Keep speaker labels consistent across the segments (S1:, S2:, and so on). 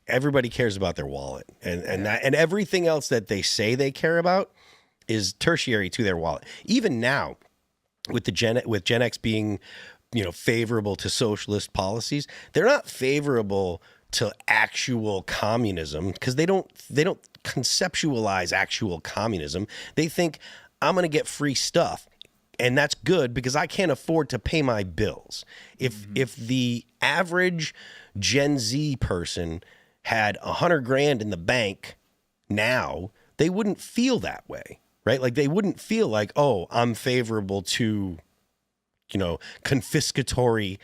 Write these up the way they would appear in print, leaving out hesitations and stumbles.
S1: everybody cares about their wallet, and everything else that they say they care about is tertiary to their wallet. Even now, with Gen X being, favorable to socialist policies, they're not favorable to actual communism because they don't conceptualize actual communism. They think I'm going to get free stuff, and that's good because I can't afford to pay my bills. If the average Gen Z person had $100,000 in the bank now, they wouldn't feel that way, right? Like they wouldn't feel like, oh, I'm favorable to, confiscatory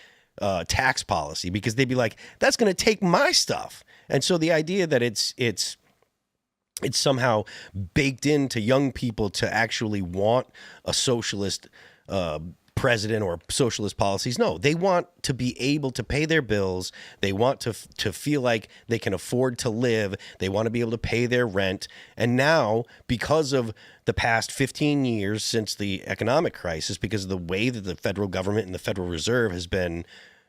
S1: tax policy, because they'd be like, that's going to take my stuff. And so the idea that it's somehow baked into young people to actually want a socialist president or socialist policies. No, they want to be able to pay their bills. They want to feel like they can afford to live. They want to be able to pay their rent. And now, because of the past 15 years since the economic crisis, because of the way that the federal government and the Federal Reserve has been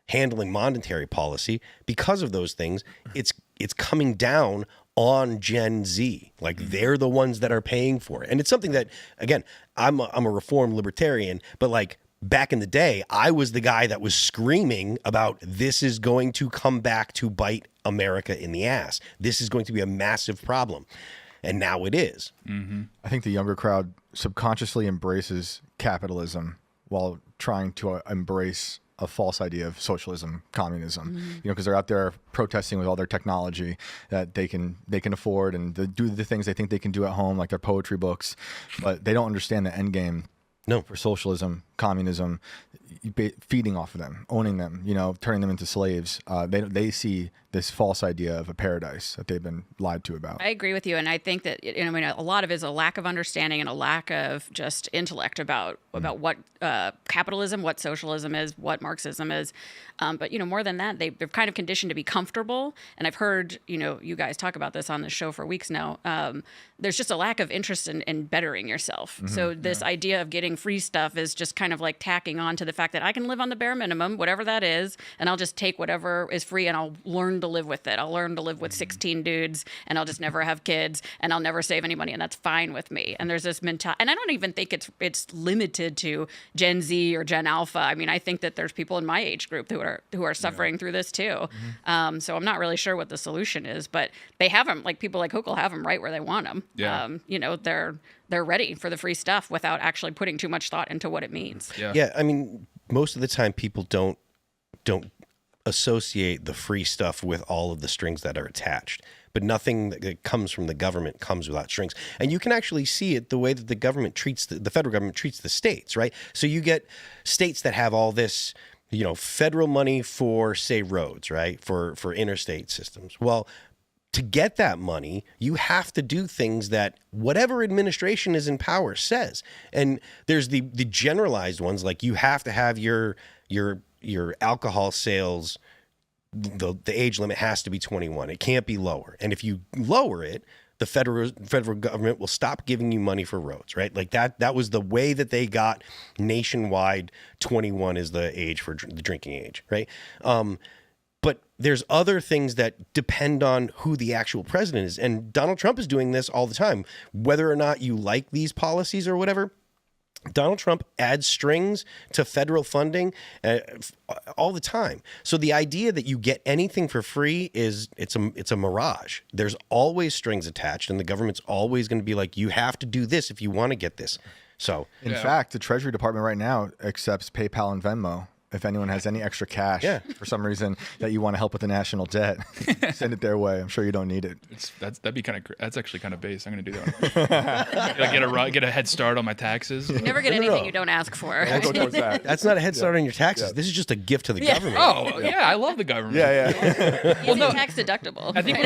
S1: handling monetary policy, because of those things, it's coming down on Gen Z. Like they're the ones that are paying for it. And it's something that, again, I'm a reformed libertarian, but like back in the day, I was the guy that was screaming about this is going to come back to bite America in the ass. This is going to be a massive problem. And now it is.
S2: Mm-hmm.
S3: I think the younger crowd subconsciously embraces capitalism while trying to embrace a false idea of socialism, communism, because they're out there protesting with all their technology that they can afford, and they do the things they think they can do at home, like their poetry books, but they don't understand the end game.
S1: No.
S3: For socialism, communism, feeding off of them, owning them, turning them into slaves. They see this false idea of a paradise that they've been lied to about.
S4: I agree with you, and I think that a lot of it is a lack of understanding and a lack of just intellect about what capitalism, what socialism is, what Marxism is. But more than that, they're kind of conditioned to be comfortable. And I've heard you guys talk about this on the show for weeks now. There's just a lack of interest in bettering yourself. So this idea of getting free stuff is just kind of like tacking on to the fact that I can live on the bare minimum, whatever that is, and I'll just take whatever is free and I'll learn to live with it. I'll learn to live with 16 dudes, and I'll just never have kids, and I'll never save any money, and that's fine with me. And there's this mentality, and I don't even think it's limited to Gen Z or Gen Alpha. I mean, I think that there's people in my age group who are suffering through this too. So I'm not really sure what the solution is, but they have them, like people like Hochul have them right where they want them.
S2: Yeah.
S4: They're ready for the free stuff without actually putting too much thought into what it means.
S1: Yeah. I mean, most of the time people don't associate the free stuff with all of the strings that are attached. But nothing that comes from the government comes without strings. And you can actually see it the way that the government treats the federal government treats the states, right? So you get states that have all this, federal money for, say, roads, right? For interstate systems. Well, to get that money, you have to do things that whatever administration is in power says. And there's the generalized ones, like you have to have your alcohol sales, the age limit has to be 21. It can't be lower. And if you lower it, the federal government will stop giving you money for roads, right? Like that was the way that they got nationwide 21 is the age for the drinking age, right? But there's other things that depend on who the actual president is. And Donald Trump is doing this all the time. Whether or not you like these policies or whatever, Donald Trump adds strings to federal funding all the time. So the idea that you get anything for free it's a mirage. There's always strings attached, and the government's always going to be like, you have to do this if you want to get this. So
S3: in fact, the Treasury Department right now accepts PayPal and Venmo. If anyone has any extra cash for some reason that you want to help with the national debt, send it their way. I'm sure you don't need it.
S2: That's actually kind of base. I'm gonna do that. Get a head start on my taxes.
S4: You never get anything you don't ask for.
S3: We'll go towards that.
S1: That's not a head start on your taxes. This is just a gift to the government.
S2: Oh yeah, I love the government.
S4: Well, no, tax deductible.
S2: I think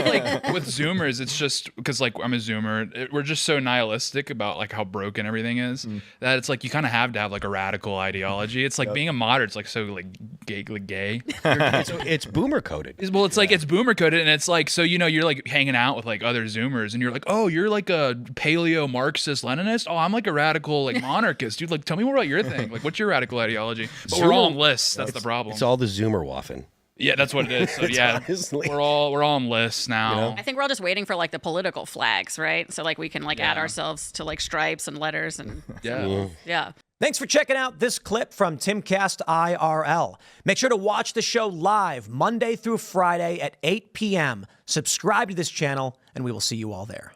S2: with Zoomers, it's just because like I'm a Zoomer, we're just so nihilistic about like how broken everything is that it's like you kind of have to have like a radical ideology. It's like being a moderate. It's like so like gay.
S1: It's boomer coded.
S2: Well, it's like it's boomer coded, and it's like so you're like hanging out with like other Zoomers, and you're like, oh, you're like a paleo Marxist Leninist. Oh, I'm like a radical like monarchist, dude. Like, tell me more about your thing. Like, what's your radical ideology? But we're all on lists. That's the problem.
S1: It's all the Zoomer waffin.
S2: Yeah, that's what it is. So yeah,
S1: honestly-
S2: we're all on lists now.
S4: I think we're all just waiting for like the political flags, right? So like we can like add ourselves to like stripes and letters and symbols. Yeah.
S5: Thanks for checking out this clip from Timcast IRL. Make sure to watch the show live Monday through Friday at 8 p.m. Subscribe to this channel, and we will see you all there.